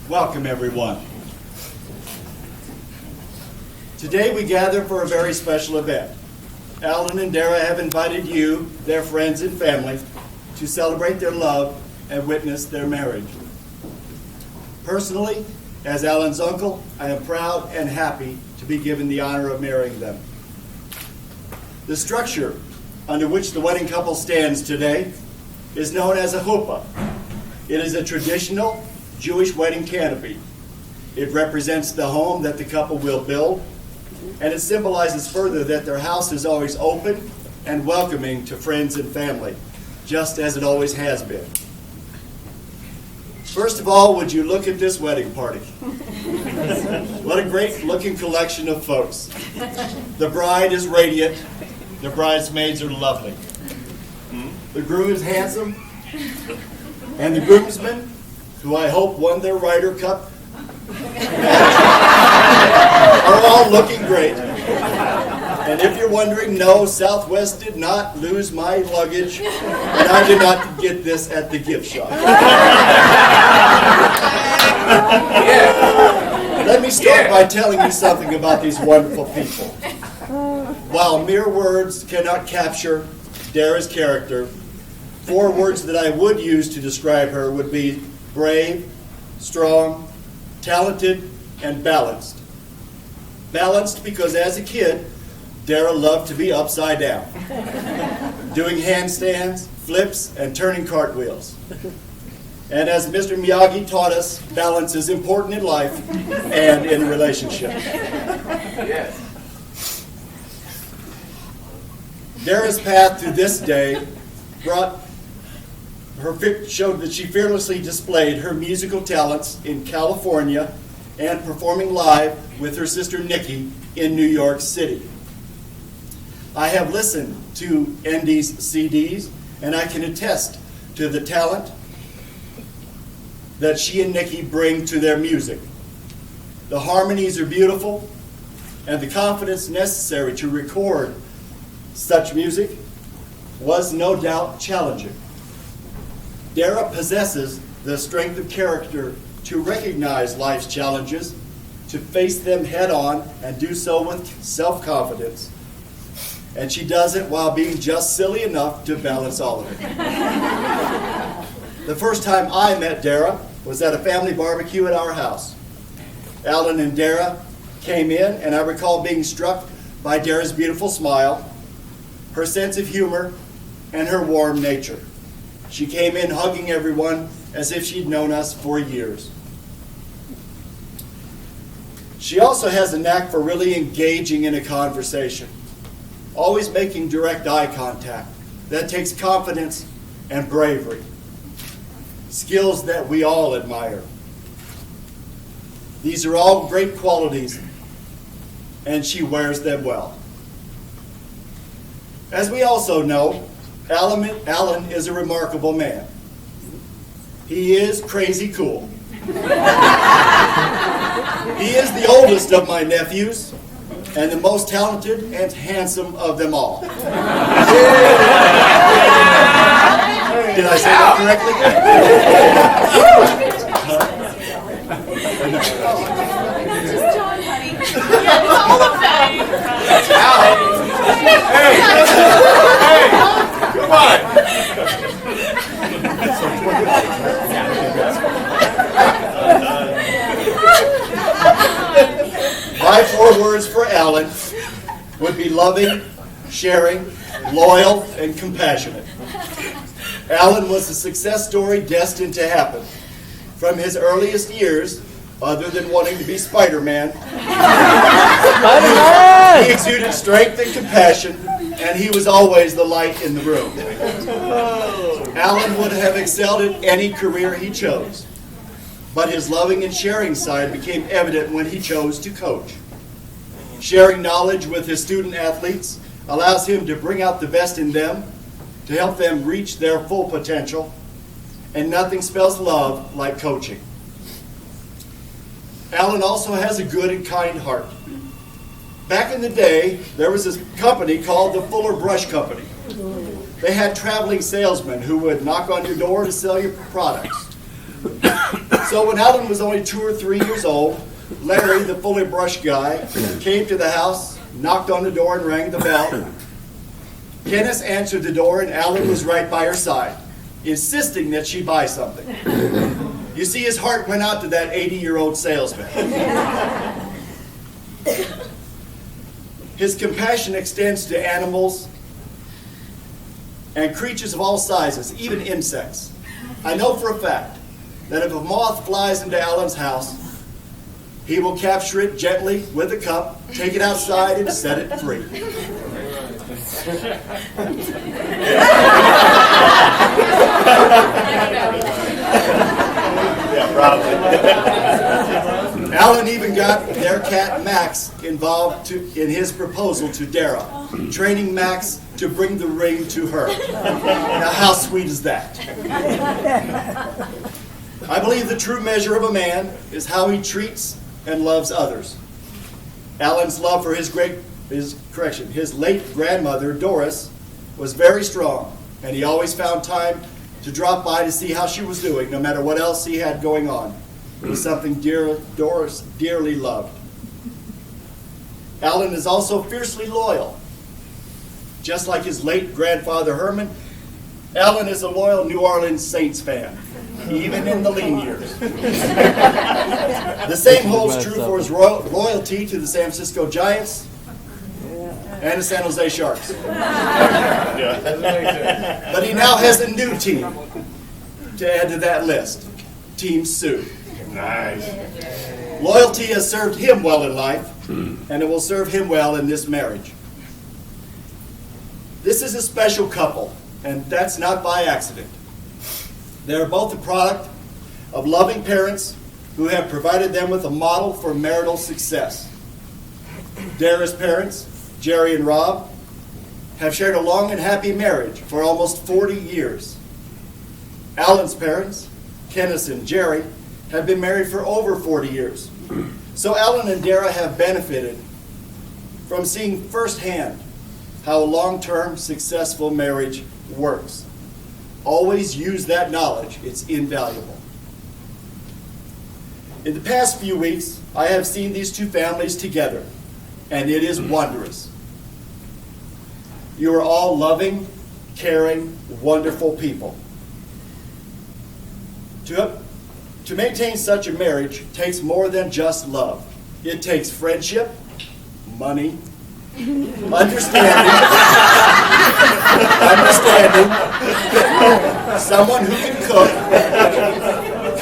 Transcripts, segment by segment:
Welcome, everyone. Today we gather for a very special event. Alan and Dara have invited you, their friends and family, to celebrate their love and witness their marriage. Personally, as Alan's uncle, I am proud and happy to be given the honor of marrying them. The structure under which the wedding couple stands today is known as a chuppah. It is a traditional Jewish wedding canopy. It represents the home that the couple will build, and it symbolizes further that their house is always open and welcoming to friends and family, just as it always has been. First of all, would you look at this wedding party? What a great looking collection of folks. The bride is radiant. The bridesmaids are lovely. The groom is handsome. And the groomsmen, who I hope won their Ryder Cup, are all looking great. And if you're wondering, no, Southwest did not lose my luggage, and I did not get this at the gift shop. Let me start by telling you something about these wonderful people. While mere words cannot capture Dara's character, 4 words that I would use to describe her would be brave, strong, talented, and balanced. Balanced because as a kid, Dara loved to be upside down, doing handstands, flips, and turning cartwheels. And as Mr. Miyagi taught us, balance is important in life and in relationships. Yes. Dara's path to this day showed that she fearlessly displayed her musical talents in California and performing live with her sister Nikki in New York City. I have listened to ND's CDs, and I can attest to the talent that she and Nikki bring to their music. The harmonies are beautiful, and the confidence necessary to record such music was no doubt challenging. Dara possesses the strength of character to recognize life's challenges, to face them head on, and do so with self-confidence. And she does it while being just silly enough to balance all of it. The first time I met Dara was at a family barbecue at our house. Alan and Dara came in, and I recall being struck by Dara's beautiful smile, her sense of humor, and her warm nature. She came in hugging everyone as if she'd known us for years. She also has a knack for really engaging in a conversation, always making direct eye contact. That takes confidence and bravery, skills that we all admire. These are all great qualities, and she wears them well. As we also know, Alan is a remarkable man. He is crazy cool. He is the oldest of my nephews and the most talented and handsome of them all. Did I say that correctly? Hey, come on. My 4 words for Alan would be loving, sharing, loyal, and compassionate. Alan was a success story destined to happen. From his earliest years, other than wanting to be Spider-Man, he exuded strength and compassion, and he was always the light in the room. Alan would have excelled at any career he chose, but his loving and sharing side became evident when he chose to coach. Sharing knowledge with his student athletes allows him to bring out the best in them, to help them reach their full potential, and nothing spells love like coaching. Alan also has a good and kind heart. Back in the day, there was this company called the Fuller Brush Company. They had traveling salesmen who would knock on your door to sell your products. So when Alan was only 2 or 3 years old, Larry, the Fuller Brush guy, came to the house, knocked on the door, and rang the bell. Kenneth answered the door, and Alan was right by her side, insisting that she buy something. You see, his heart went out to that 80-year-old salesman. His compassion extends to animals and creatures of all sizes, even insects. I know for a fact that if a moth flies into Alan's house, he will capture it gently with a cup, take it outside, and set it free. Yeah, probably. Alan even got their cat Max involved in his proposal to Dara, training Max to bring the ring to her. Now, how sweet is that? I believe the true measure of a man is how he treats and loves others. Alan's love for his late grandmother, Doris, was very strong, and he always found time to drop by to see how she was doing, no matter what else he had going on. It was something Doris dearly loved. Alan is also fiercely loyal. Just like his late grandfather Herman, Alan is a loyal New Orleans Saints fan, even in the lean years. The same holds true for his loyalty to the San Francisco Giants and the San Jose Sharks. But he now has a new team to add to that list, Team Sue. Nice. Loyalty has served him well in life, and it will serve him well in this marriage. This is a special couple, and that's not by accident. They are both the product of loving parents who have provided them with a model for marital success. Dara's parents, Jerry and Rob, have shared a long and happy marriage for almost 40 years. Alan's parents, Kenneth and Jerry, have been married for over 40 years. So Alan and Dara have benefited from seeing firsthand how a long-term successful marriage works. Always use that knowledge. It's invaluable. In the past few weeks, I have seen these two families together, and it is wondrous. You are all loving, caring, wonderful people. To maintain such a marriage takes more than just love. It takes friendship, money, understanding, someone who can cook,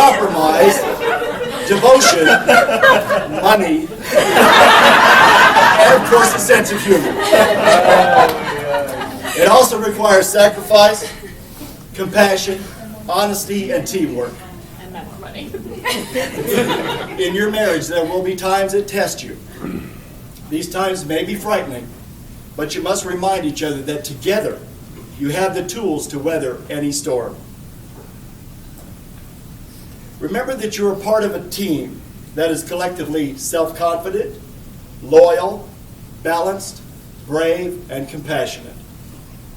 compromise, devotion, money, and of course a sense of humor. It also requires sacrifice, compassion, honesty, and teamwork. And that's money. In your marriage, there will be times that test you. These times may be frightening, but you must remind each other that together you have the tools to weather any storm. Remember that you're a part of a team that is collectively self-confident, loyal, balanced, brave, and compassionate.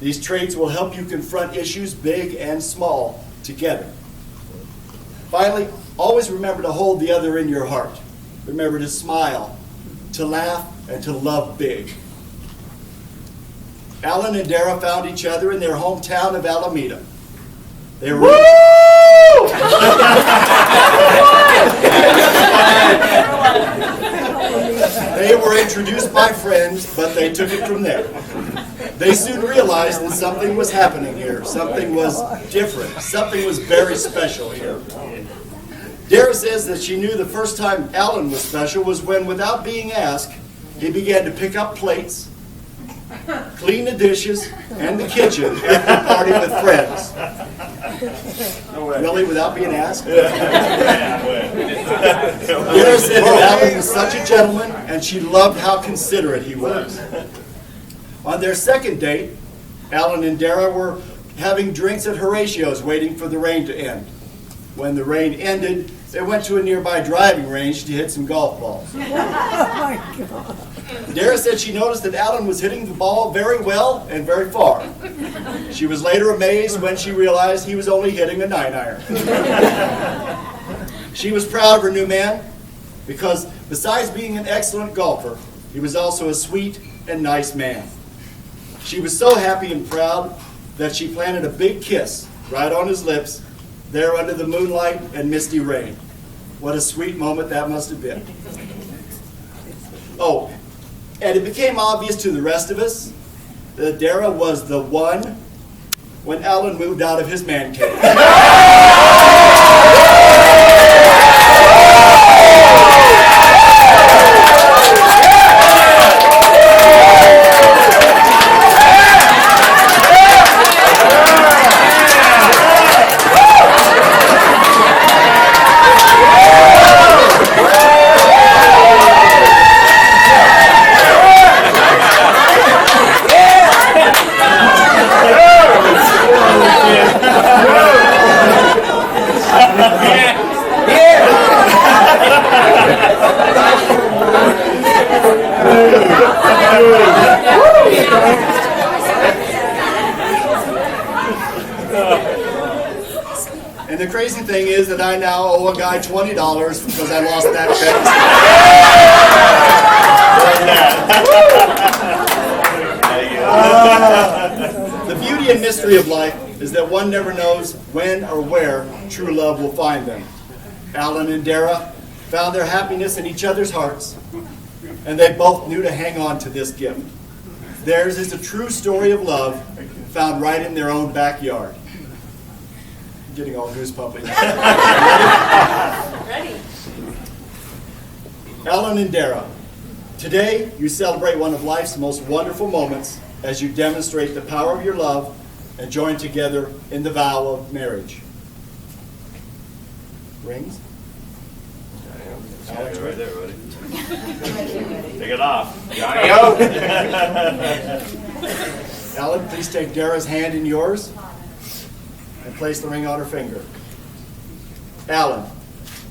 These traits will help you confront issues big and small together. Finally, always remember to hold the other in your heart. Remember to smile, to laugh, and to love big. Alan and Dara found each other in their hometown of Alameda. They were They were introduced by friends, but they took it from there. They soon realized that something was happening here. Something was different. Something was very special here. Dara says that she knew the first time Alan was special was when, without being asked, he began to pick up plates, clean the dishes, and the kitchen after a party with friends. Really, without being asked? Dara said that Alan was such a gentleman, and she loved how considerate he was. On their second date, Alan and Dara were having drinks at Horatio's, waiting for the rain to end. When the rain ended, they went to a nearby driving range to hit some golf balls. Oh my God. Dara said she noticed that Alan was hitting the ball very well and very far. She was later amazed when she realized he was only hitting a 9-iron. She was proud of her new man because besides being an excellent golfer, he was also a sweet and nice man. She was so happy and proud that she planted a big kiss right on his lips there under the moonlight and misty rain. What a sweet moment that must have been. Oh, and it became obvious to the rest of us that Dara was the one when Alan moved out of his man cave. And the crazy thing is that I now owe a guy $20 because I lost that bet. The beauty and mystery of life is that one never knows when or where true love will find them. Alan and Dara found their happiness in each other's hearts, and they both knew to hang on to this gift. Theirs is a true story of love found right in their own backyard. I'm getting all goosebumpy. Ready. Alan and Dara, today you celebrate one of life's most wonderful moments as you demonstrate the power of your love and join together in the vow of marriage. Rings? Alex, right there, buddy. Take it off. Alan, please take Dara's hand in yours and place the ring on her finger. Alan,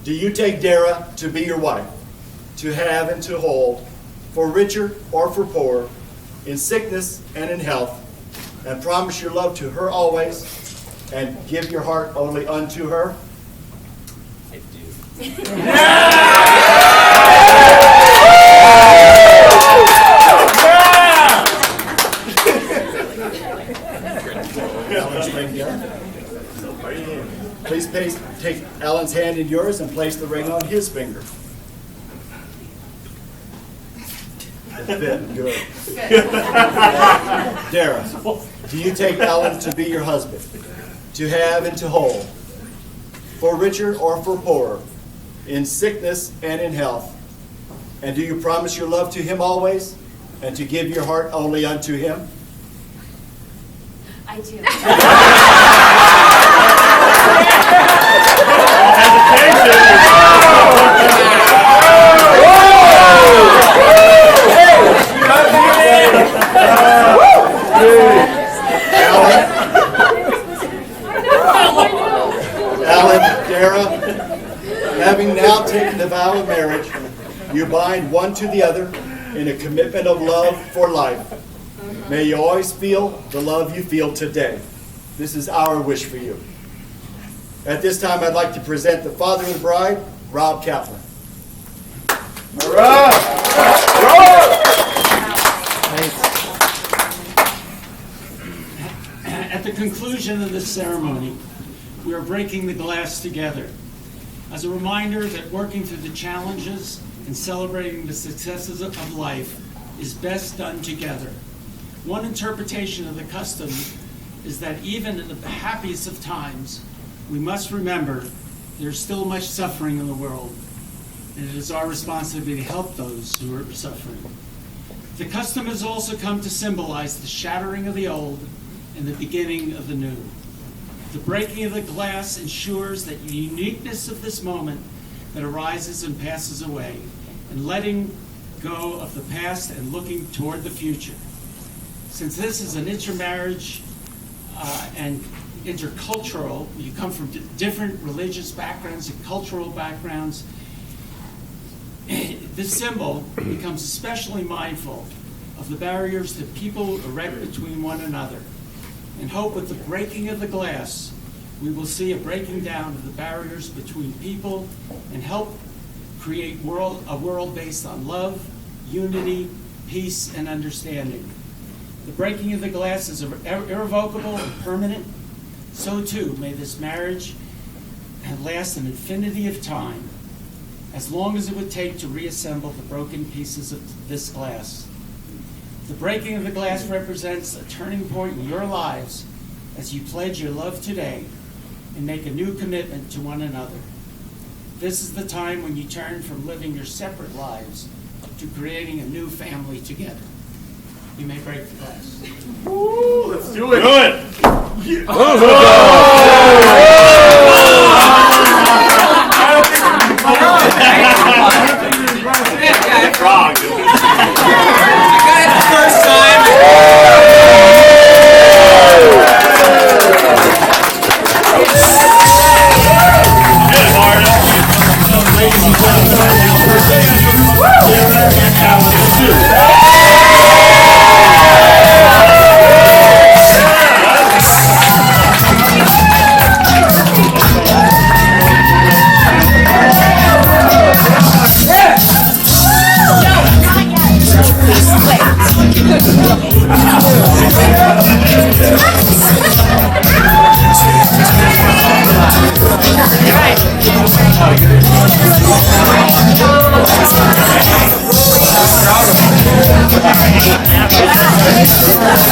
do you take Dara to be your wife, to have and to hold, for richer or for poorer, in sickness and in health, and promise your love to her always, and give your heart only unto her? I do. Alan's ring down. Please take Alan's hand in yours and place the ring on his finger. It fit good. Dara, do you take Alan to be your husband, to have and to hold, for richer or for poorer, in sickness and in health? And do you promise your love to him always, and to give your heart only unto him? I do. Alan, Dara, having now taken the vow of marriage, you bind one to the other in a commitment of love for life. May you always feel the love you feel today. This is our wish for you. At this time, I'd like to present the father of the bride, Rob Kaplan. All right. At the conclusion of this ceremony, we are breaking the glass together as a reminder that working through the challenges and celebrating the successes of life is best done together. One interpretation of the custom is that even in the happiest of times, we must remember there's still much suffering in the world, and it is our responsibility to help those who are suffering. The custom has also come to symbolize the shattering of the old and the beginning of the new. The breaking of the glass ensures that the uniqueness of this moment that arises and passes away, and letting go of the past and looking toward the future. Since this is an intermarriage and intercultural, you come from different religious backgrounds and cultural backgrounds, this symbol becomes especially mindful of the barriers that people erect between one another, and hope with the breaking of the glass, we will see a breaking down of the barriers between people and help create a world based on love, unity, peace, and understanding. The breaking of the glass is irrevocable and permanent. So too may this marriage last an infinity of time, as long as it would take to reassemble the broken pieces of this glass. The breaking of the glass represents a turning point in your lives as you pledge your love today and make a new commitment to one another. This is the time when you turn from living your separate lives to creating a new family together. You may break the glass. Woo, let's do it. Do it. Wrong. First time. Good, Marta. Proud of